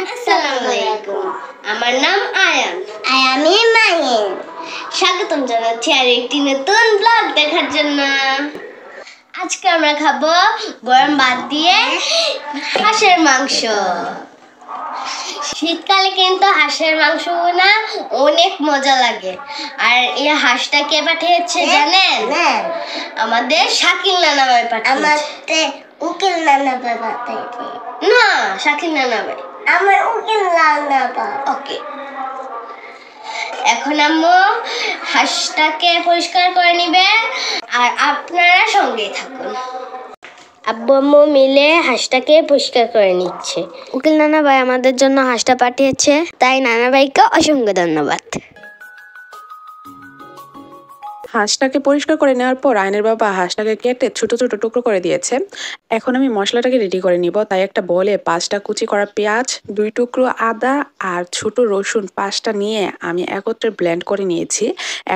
আসসালামু আলাইকুম। আমার নাম আয়ান। আমি মাহিন। স্বাগতম জানাচ্ছি আরেকটি নতুন ব্লগ দেখার জন্য। আজকে আমরা খাবো গরম ভাত দিয়ে হাঁসের মাংস। শীতকালে কিন্তু হাঁসের মাংস না অনেক মজা লাগে। আর এই হাঁসটা কে পাঠিয়েছে জানেন? আমাদের শাকিল নানা ভাই পাঠিয়েছে। আমাদের উকিল নানা ভাই পাঠিয়েছে। না, শাকিল নানা ভাই। আমার উকিল নানা ভাই। ওকে। এখন আম্মু হাঁসটাকে পরিষ্কার করে নিবে আর আপনারা সঙ্গেই থাকুন। আব্বু আম্মু মিলে হাঁসটাকে পরিষ্কার করে নিচ্ছে। উকিল নানা ভাই আমাদের জন্য হাঁসটা পাঠিয়েছে, তাই নানা ভাইকে অসংখ্য ধন্যবাদ। হাঁসটাকে পরিষ্কার করে নেওয়ার পর আয়নের বাবা হাঁসটাকে কেটে ছোট ছোট টুকরো করে দিয়েছে। এখন আমি মশলাটাকে রেডি করে নিব। তাই একটা বলে 5টা কুচি করা পেঁয়াজ, 2 টুকরো আদা আর ছোট রসুন 5টা নিয়ে আমি একত্রে ব্লেন্ড করে নিয়েছি।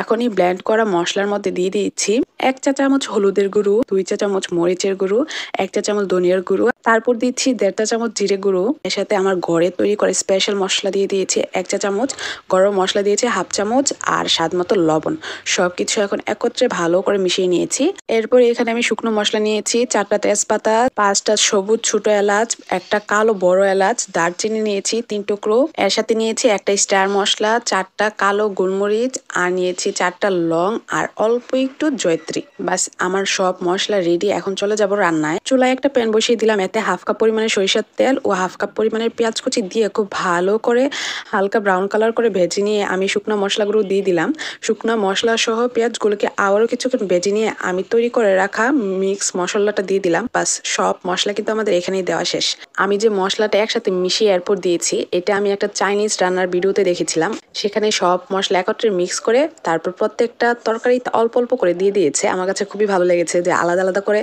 এখনই ব্লেন্ড করা মশলার মধ্যে দিয়ে দিচ্ছি 1 চা চামচ হলুদের গুঁড়ো, 2 চা চামচ মরিচের গুঁড়ো, 1 চা চামচ ধনিয়ার গুঁড়ো, তারপর দিচ্ছি 1.5 চা চামচ জিরে গুঁড়ো। এর সাথে আমার ঘরে তৈরি করে স্পেশাল মশলা দিয়ে দিয়েছি 1 চা চামচ, গরম মশলা দিয়েছি 1/2 চামচ আর স্বাদ মতো লবণ। সবকিছু এখন একত্রে ভালো করে মিশিয়ে নিয়েছি। এরপর এখানে আমি শুকনো মশলা নিয়েছি 4টা তেজপাতা, 5টা সবুজ ছোট এলাচ, একটা কালো বড় এলাচ, দারচিনি নিয়েছি 3 টুকরো, এর সাথে নিয়েছি একটা স্টার মশলা, 4টা কালো গোলমরিচ আর নিয়েছি 4টা লং আর অল্প একটু জয়ত্রী। বাস আমার সব মশলা রেডি। এখন চলে যাব রান্নায়। চুলায় একটা প্যান বসিয়ে দিলাম, এতে 1/2 কাপ পরিমাণে সরিষার তেল ও 1/2 কাপ পরিমাণের পেঁয়াজ কুচি দিয়ে খুব ভালো করে হালকা ব্রাউন কালার করে ভেজে নিয়ে আমি শুকনো মশলাগুলো দিয়ে দিলাম। শুকনো মশলা সহ পেঁয়াজগুলোকে আবারও কিছুক্ষণ ভেজে নিয়ে আমি তৈরি করে রাখা মিক্স মশলাটা দিয়ে দিলাম। বাস সব মশলা কিন্তু আমাদের এখানেই দেওয়া শেষ। আমি যে মশলাটা একসাথে মিশিয়ে এরপর দিয়েছি, এটা আমি একটা চাইনিজ রান্নার ভিডিওতে দেখেছিলাম। সেখানে সব মশলা একত্রে মিক্স করে তারপর প্রত্যেকটা তরকারিতে অল্প অল্প করে দিয়ে দিয়েছে। আমার কাছে খুবই ভালো লেগেছে যে আলাদা আলাদা করে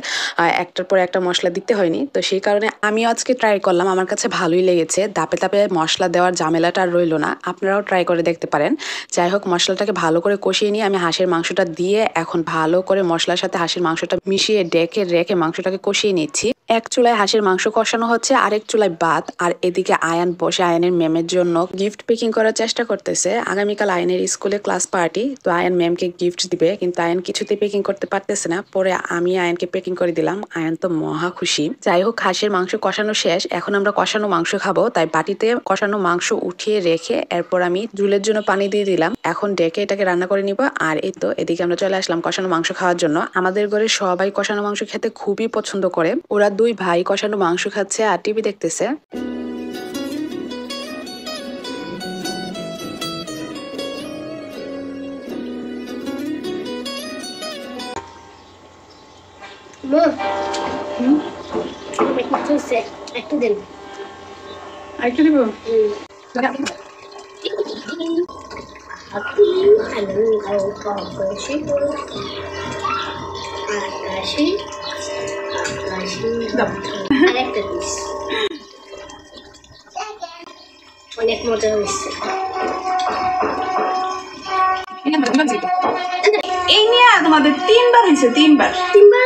একটার পর একটা মশলা দিতে হয়নি। তো সেই কারণে আমি আজকে ট্রাই করলাম, আমার কাছে ভালোই লেগেছে। ধাপে ধাপে মশলা দেওয়ার ঝামেলাটা আর রইল না। আপনারাও ট্রাই করে দেখতে পারেন। যাই হোক, মশলাটাকে ভালো করে কষিয়ে নিয়ে আমি হাঁসের মাংসটা দিয়ে এখন ভালো করে মশলার সাথে হাঁসের মাংসটা মিশিয়ে ডেকে রেখে মাংসটাকে কষিয়ে নিচ্ছি। এক চুলায় হাঁসের মাংস কষানো হচ্ছে, আরেক চুলায় ভাত। আর এদিকে আয়ান বসে আয়ানের ম্যামের জন্য গিফট প্যাকিং করার চেষ্টা করতেছে। আগামীকাল আয়ানের স্কুলে ক্লাস পার্টি, তো আয়ান ম্যামকে গিফট দিবে, কিন্তু আয়ান কিছুতেই প্যাকিং করতে পারতেছে না। পরে আমি আয়ানকে প্যাকিং করে দিলাম। আয়ান তো মহা খুশি। যাই হোক, হাঁসের মাংস কষানো শেষ। এখন আমরা কষানো মাংস খাবো, তাই বাটিতে কষানো মাংস উঠিয়ে রেখে এরপর আমি ঝুলের জন্য পানি দিয়ে দিলাম। এখন ডেকে এটাকে রান্না করে নিব। আর এই তো এদিকে আমরা চলে আসলাম কষানো মাংস খাওয়ার জন্য। আমাদের ঘরে সবাই কষানো মাংস খেতে খুবই পছন্দ করে। ওরা 2 ভাই কষানো মাংস খাচ্ছে আর টিভি দেখতেছে। একটু দিন, আরেকটু দিব। অনেক মজা হয়েছে। এই নিয়ে তোমাদের 3বার হয়েছে। 3বার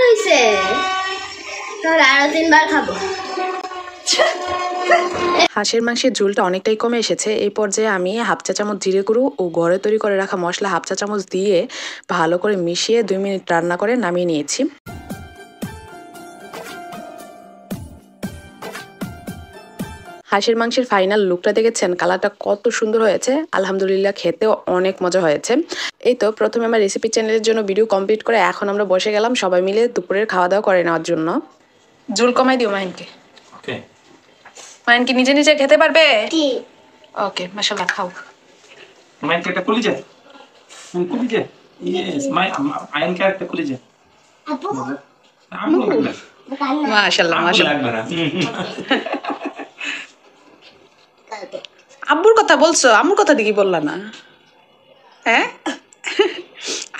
হয়েছে, তাহলে আরো 3বার খাবো। হাঁসের মাংসের ঝোলটা অনেকটাই কমে এসেছে। এই পর্যায়ে আমি 1/2 চা চামচ জিরে গুঁড়ো ও ঘরে তৈরি করে রাখা মশলা 1/2 চা চামচ দিয়ে ভালো করে মিশিয়ে 2 মিনিট রান্না করে নামিয়ে নিয়েছি। হাঁসের মাংসের ফাইনাল লুকটা দেখেছেন? কালারটা কত সুন্দর হয়েছে। আলহামদুলিল্লাহ, খেতেও অনেক মজা হয়েছে। এই তো প্রথমে আমার রেসিপি চ্যানেলের জন্য ভিডিও কমপ্লিট করে এখন আমরা বসে গেলাম সবাই মিলে দুপুরের খাওয়া দাওয়া করে নেওয়ার জন্য। ঝোল কমাই দিও মাহিনকে। ওকে, মাহিন কি নিজে নিজে খেতে পারবে? ওকে, মাশাআল্লাহ, খাও। মাইন একটা কলিজা, কলিজা, ইয়েস, আয়ন কে একটা কলিজা। মাশাআল্লাহ মাশাআল্লাহ। আব্বুর কথা বলছো, আম্মুর কথা দিকে বললা না? হ্যাঁ,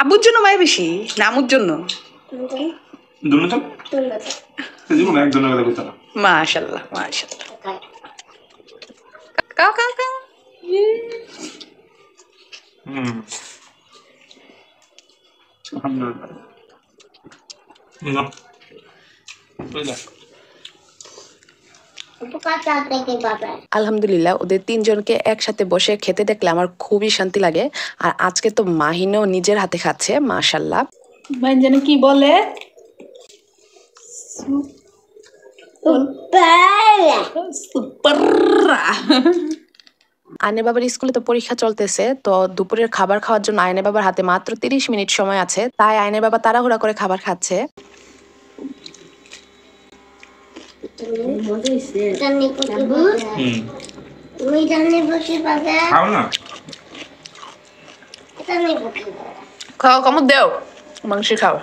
আব্বুর জন্য মায় বেশি না আম্মুর জন্য? দুটো জীবন একজন কথা বলতে না। মাশাআল্লাহ মাশাআল্লাহ। কাও কাও কাও। আলহামদুলিল্লাহ। না, আলহামদুলিল্লাহ ওদের তিনজনকে একসাথে বসে খেতে দেখলে আমার খুবই শান্তি লাগে। আর আজকে তো মাহিনও নিজের হাতে খাচ্ছে, মাশাল্লাহ। ভাই যেন কি বলে আয়নের বাবার স্কুলে তো পরীক্ষা চলতেছে, তো দুপুরের খাবার খাওয়ার জন্য আয়নের বাবার হাতে মাত্র 30 মিনিট সময় আছে, তাই আয়নের বাবা তাড়াহুড়া করে খাবার খাচ্ছে। খাও কম দেও মাংস খাওয়া।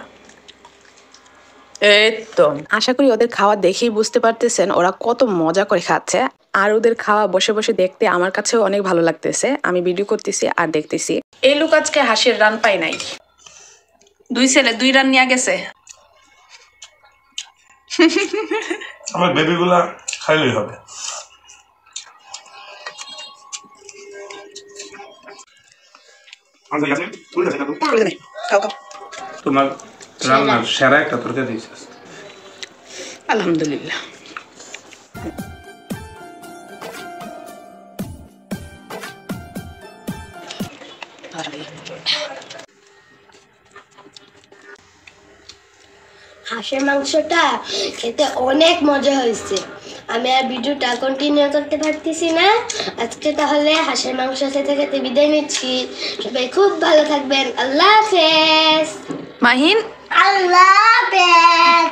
এই তো আশা করি ওদের খাওয়া দেখেই বুঝতে পারতেছেন ওরা কত মজা করে খাচ্ছে। আর ওদের খাওয়া বসে বসে দেখতে আমার কাছেও অনেক ভালো লাগতেছে। আমি ভিডিও করতেছি আর দেখতেছি। এই লোক আজকে হাঁসের রান পাই নাই, 2 ছেলে 2 রান নিয়ে গেছে। আমার বেবিগুলা খাইলেই হবে। খাও খাও। তোমার রান্নার সেরা একটা তরকারি দিয়েছে। আলহামদুলিল্লাহ। হাঁসের মাংসটা খেতে অনেক মজা হয়েছে। আমি আর ভিডিওটা কন্টিনিউ করতে পারতেছি না আজকে, তাহলে হাঁসের মাংস খেতে খেতে বিদায় নিচ্ছি। সবাই খুব ভালো থাকবেন। আল্লাহ হাফেজ। মাহিন আল্লাহ হাফেজ।